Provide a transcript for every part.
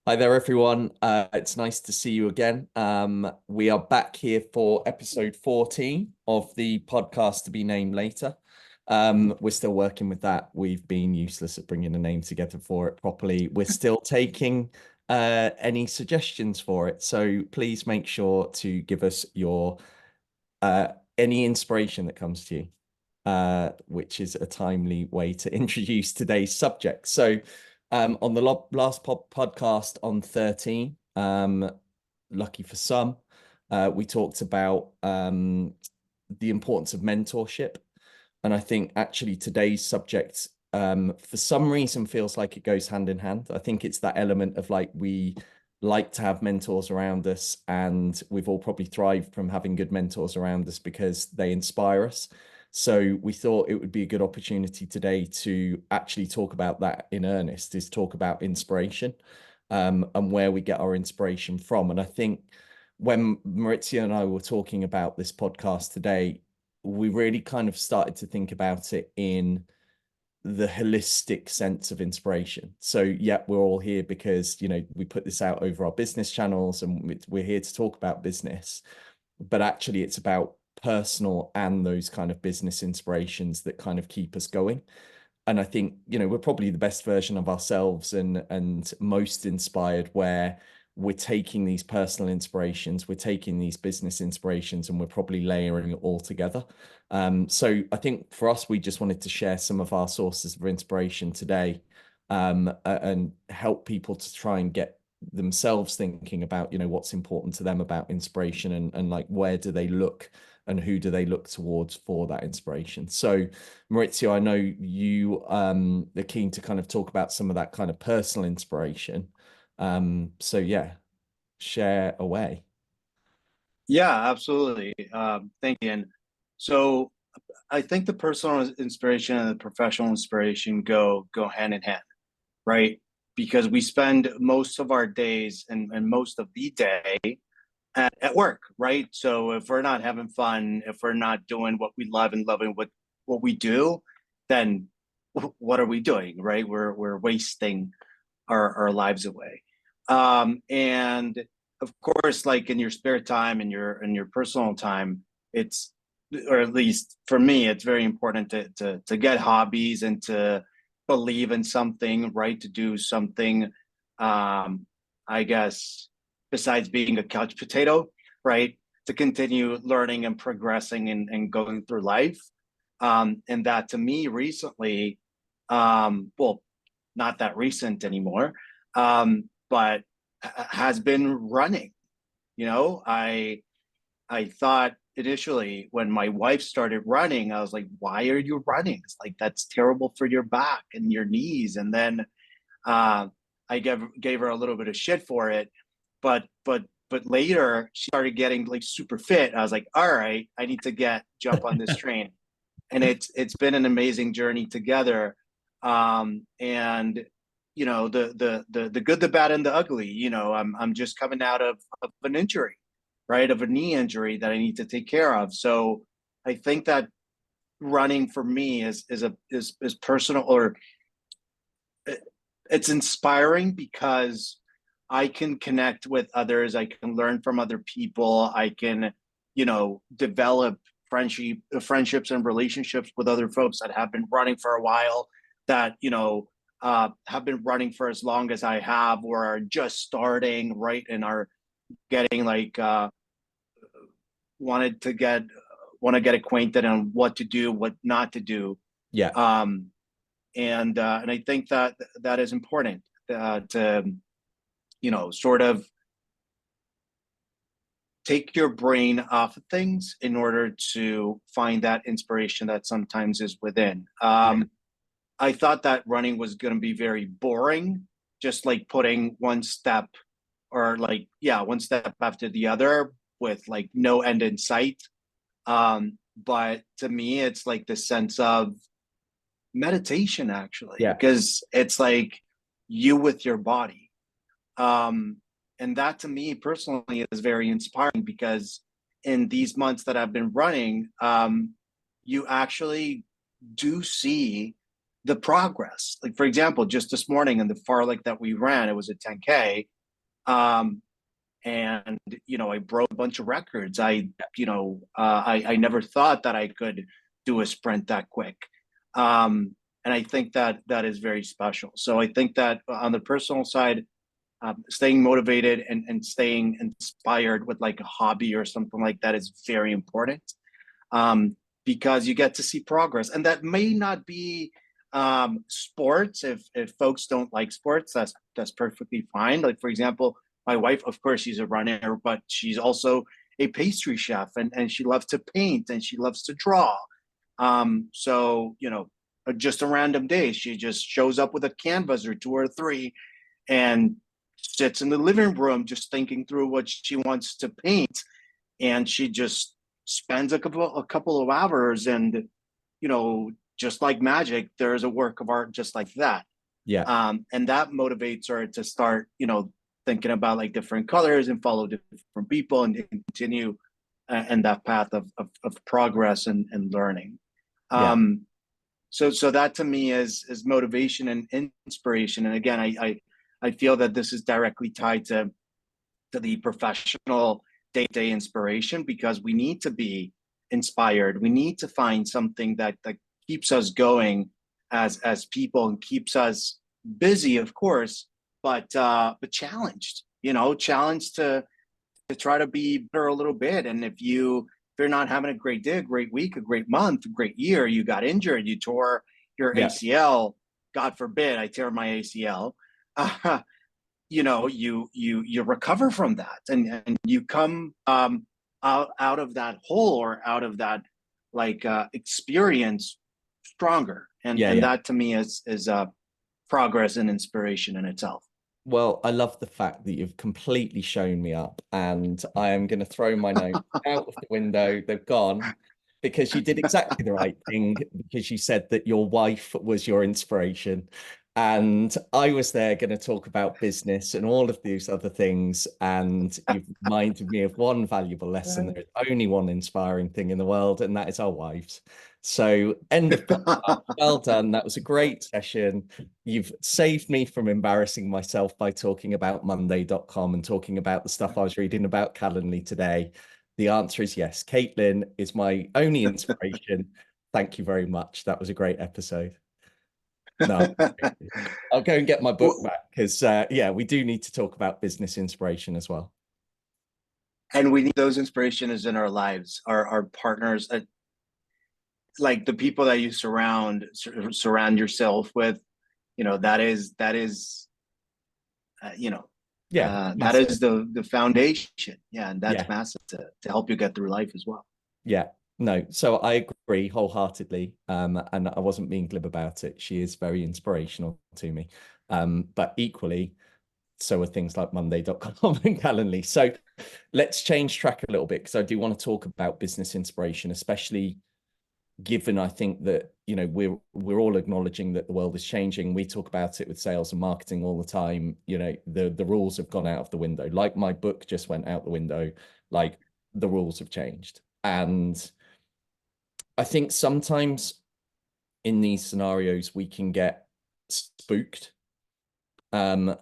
Hi there, everyone. It's nice to see you again. We are back here for episode 14 of the podcast to be named later. We're still working with that. We've been useless at bringing a name together for it properly. We're still taking any suggestions for it. So please make sure to give us your any inspiration that comes to you, which is a timely way to introduce today's subject. So on the last podcast on 13, lucky for some, we talked about the importance of mentorship. And I think actually today's subject, for some reason, feels like it goes hand in hand. I think it's that element of like we like to have mentors around us, and we've all probably thrived from having good mentors around us because they inspire us. So we thought it would be a good opportunity today to actually talk about that in earnest, is talk about inspiration, and where we get our inspiration from. And I think when Maurizio and I were talking about this podcast today, we really kind of started to think about it in the holistic sense of inspiration. So yeah, we're all here because, we put this out over our business channels and we're here to talk about business, but actually it's about personal and those kind of business inspirations that kind of keep us going. And I think, we're probably the best version of ourselves and most inspired, where we're taking these personal inspirations, we're taking these business inspirations, and we're probably layering it all together. So I think for us, we just wanted to share some of our sources of inspiration today, and help people to try and get themselves thinking about, what's important to them about inspiration, and like, where do they look and who do they look towards for that inspiration. So Maurizio, I know you are keen to kind of talk about some of that kind of personal inspiration. So yeah, share away. Yeah, absolutely. Thank you. And so I think the personal inspiration and the professional inspiration go hand in hand, right? Because we spend most of our days and most of the day at work, right? So if we're not having fun, if we're not doing what we love and loving what we do, then what are we doing, right? We're wasting our lives away. And of course, like in your spare time and your personal time, it's, or at least for me, it's very important to get hobbies and to believe in something, right? To do something, I guess, besides being a couch potato, right? To continue learning and progressing and going through life. And that to me recently, well, not that recent anymore, but has been running. I thought initially when my wife started running, I was like, "Why are you running? It's like that's terrible for your back and your knees." And then I gave her a little bit of shit for it, but later she started getting like super fit. I was like, "All right, I need to jump on this train." And it's been an amazing journey together. And the good, the bad, and the ugly. I'm just coming out of an injury, right? Of a knee injury that I need to take care of. So I think that running for me is personal, or it's inspiring because I can connect with others. I can learn from other people. I can, develop friendships and relationships with other folks that have been running for a while, that, have been running for as long as I have, or are just starting, right? And are getting like, wanted to get, want to get acquainted on what to do, what not to do. Yeah. And I think that that is important, to sort of take your brain off of things in order to find that inspiration that sometimes is within. I thought that running was going to be very boring, just like putting one step, or like, yeah, one step after the other with like no end in sight. But to me, it's like the sense of meditation, actually, Yeah. because it's like you with your body. And that to me personally is very inspiring, because in these months that I've been running, you actually do see the progress. Like, for example, just this morning in the Farlek that we ran, it was a 10K. And I broke a bunch of records. I never thought that I could do a sprint that quick. And I think that is very special. So I think that on the personal side, staying motivated and staying inspired with like a hobby or something like that is very important, because you get to see progress. And that may not be sports. If folks don't like sports, that's perfectly fine. Like, for example, my wife, of course, she's a runner, but she's also a pastry chef, and she loves to paint and she loves to draw. So, just a random day, she just shows up with a canvas or two or three and sits in the living room just thinking through what she wants to paint. And she just spends a couple of hours, and just like magic, there's a work of art just like that. Yeah. And that motivates her to start, thinking about like different colors and follow different people and continue in that path of progress and learning. Yeah. So that to me is motivation and inspiration. And again, I feel that this is directly tied to the professional day-to-day inspiration, because we need to be inspired. We need to find something that keeps us going as people and keeps us busy, of course, but challenged. Challenged to try to be better a little bit. And if you're not having a great day, a great week, a great month, a great year, you got injured, you tore your Yeah. ACL, God forbid I tear my ACL, you recover from that, and you come out of that hole, or out of that experience stronger. And Yeah. and Yeah. that to me is progress and inspiration in itself. Well, I love the fact that you've completely shown me up, and I am going to throw my notes out of the window. They've gone, because you did exactly the right thing, because you said that your wife was your inspiration. And I was there going to talk about business and all of these other things. And you've reminded me of one valuable lesson. There is only one inspiring thing in the world, and that is our wives. So, end of podcast. Well done. That was a great session. You've saved me from embarrassing myself by talking about Monday.com and talking about the stuff I was reading about Calendly today. The answer is yes. Caitlin is my only inspiration. Thank you very much. That was a great episode. No, I'll go and get my book back, because yeah, we do need to talk about business inspiration as well. And we need those inspirations in our lives, our partners, like the people that you surround yourself with. That is Yeah, that is the foundation. Yeah, and that's yeah, massive to help you get through life as well. yeah. No, so I agree wholeheartedly. And I wasn't being glib about it. She is very inspirational to me. But equally, so are things like Monday.com and Calendly. So let's change track a little bit, because I do want to talk about business inspiration, especially given I think that we're all acknowledging that the world is changing. We talk about it with sales and marketing all the time. The rules have gone out of the window. Like, my book just went out the window. Like, the rules have changed. And I think sometimes in these scenarios we can get spooked. And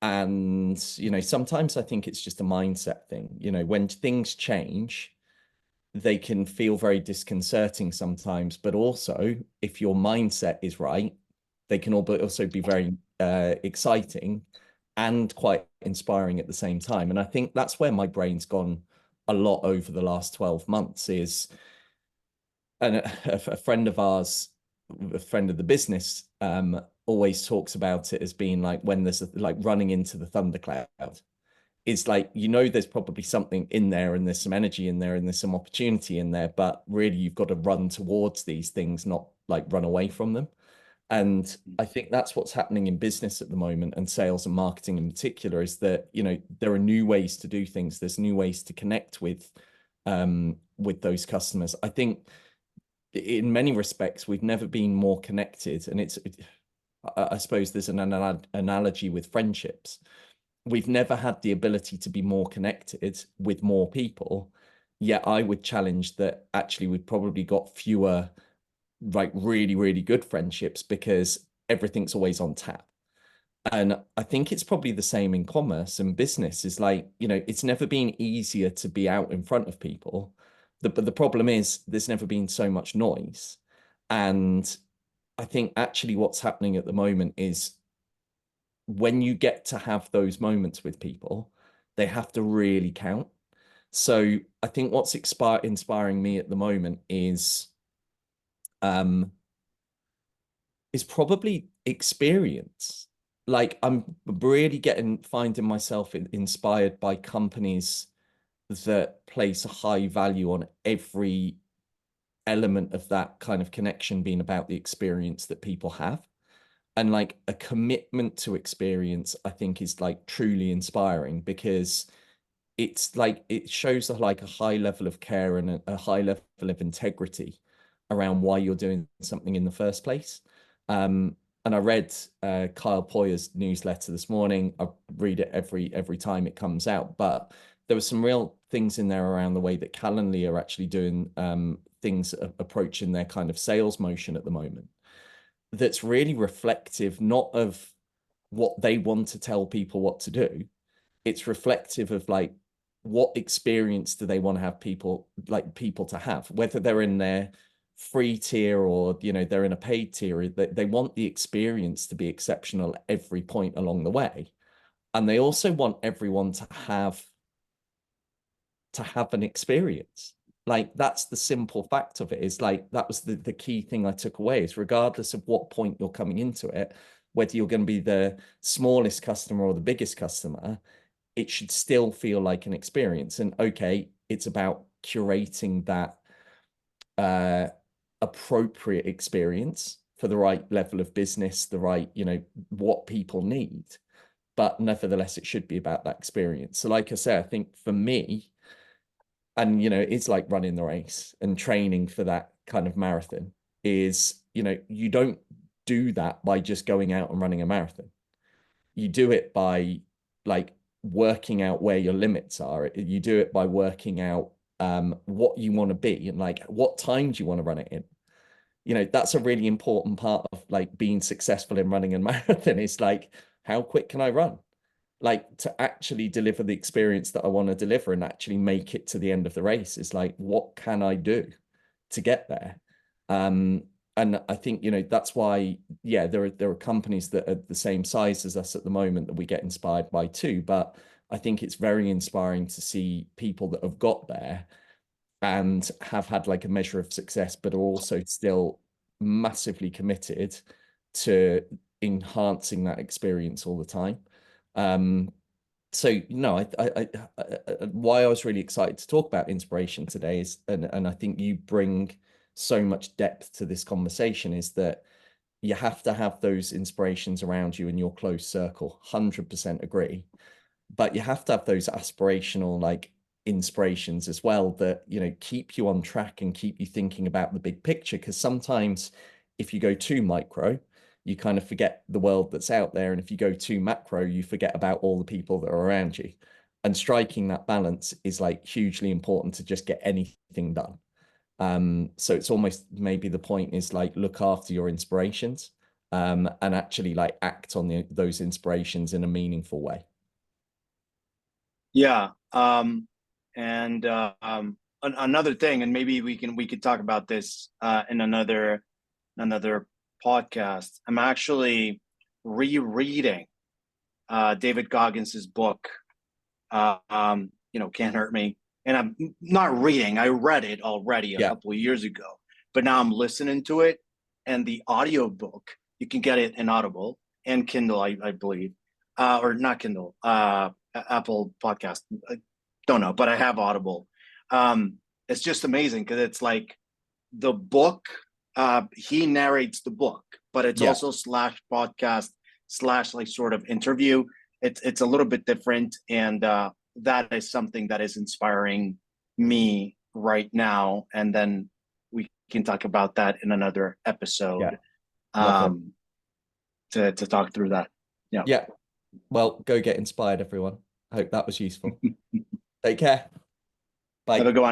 sometimes I think it's just a mindset thing. When things change, they can feel very disconcerting sometimes, but also if your mindset is right, they can also be very exciting and quite inspiring at the same time. And I think that's where my brain's gone a lot over the last 12 months is, and a friend of ours, a friend of the business, always talks about it as being like when there's like running into the thundercloud. It's like, there's probably something in there, and there's some energy in there, and there's some opportunity in there, but really you've got to run towards these things, not like run away from them. And I think that's what's happening in business at the moment, and sales and marketing in particular, is that, there are new ways to do things. There's new ways to connect with those customers. I think in many respects, we've never been more connected. And I suppose there's an analogy with friendships. We've never had the ability to be more connected with more people. Yet I would challenge that actually we've probably got fewer like really, really good friendships, because everything's always on tap. And I think it's probably the same in commerce and business. Is like, it's never been easier to be out in front of people. But the problem is there's never been so much noise. And I think actually what's happening at the moment is when you get to have those moments with people, they have to really count. So I think what's inspiring me at the moment um is probably experience. Like I'm really finding myself inspired by companies that place a high value on every element of that kind of connection being about the experience that people have. And like a commitment to experience, I think is like truly inspiring because it's like it shows like a high level of care and a high level of integrity around why you're doing something in the first place. And I read Kyle Poyer's newsletter this morning. I read it every time it comes out, but there were some real things in there around the way that Calendly are actually doing things approaching their kind of sales motion at the moment. That's really reflective, not of what they want to tell people what to do. It's reflective of like what experience do they want to have people to have, whether they're in their free tier or they're in a paid tier. They want the experience to be exceptional at every point along the way, and they also want everyone to have an experience. Like that's the simple fact of it. Is like that was the key thing I took away, is regardless of what point you're coming into it, whether you're going to be the smallest customer or the biggest customer, it should still feel like an experience. And okay, it's about curating that appropriate experience for the right level of business, the right, what people need. But nevertheless, it should be about that experience. So like I said, I think for me, and it's like running the race and training for that kind of marathon is, you don't do that by just going out and running a marathon. You do it by like working out where your limits are. You do it by working out what you want to be and like what time do you want to run it in. That's a really important part of like being successful in running a marathon. Is like, how quick can I run? Like to actually deliver the experience that I want to deliver and actually make it to the end of the race is like, what can I do to get there? And I think, that's why, yeah, there are companies that are the same size as us at the moment that we get inspired by too. But I think it's very inspiring to see people that have got there and have had like a measure of success, but are also still massively committed to enhancing that experience all the time. So why I was really excited to talk about inspiration today is, and I think you bring so much depth to this conversation, is that you have to have those inspirations around you in your close circle. 100% agree. But you have to have those aspirational like inspirations as well that keep you on track and keep you thinking about the big picture, because sometimes if you go too micro, you kind of forget the world that's out there, and if you go too macro, you forget about all the people that are around you. And striking that balance is like hugely important to just get anything done. So it's almost maybe the point is like look after your inspirations, and actually like act on those inspirations in a meaningful way. Yeah. And another thing, and maybe we could talk about this in another podcast. I'm actually rereading David Goggins's book, Can't Hurt Me. And I'm not reading, I read it already a couple of years ago, but now I'm listening to it. And the audio book, you can get it in Audible and Kindle, I believe, or not Kindle, Apple Podcast. I don't know, but I have Audible. It's just amazing because it's like the book, he narrates the book, but it's also slash podcast slash like sort of interview. It's a little bit different, and that is something that is inspiring me right now. And then we can talk about that in another episode, to talk through that. Yeah. Well, go get inspired, everyone. I hope that was useful. Take care. Bye. Have a good one.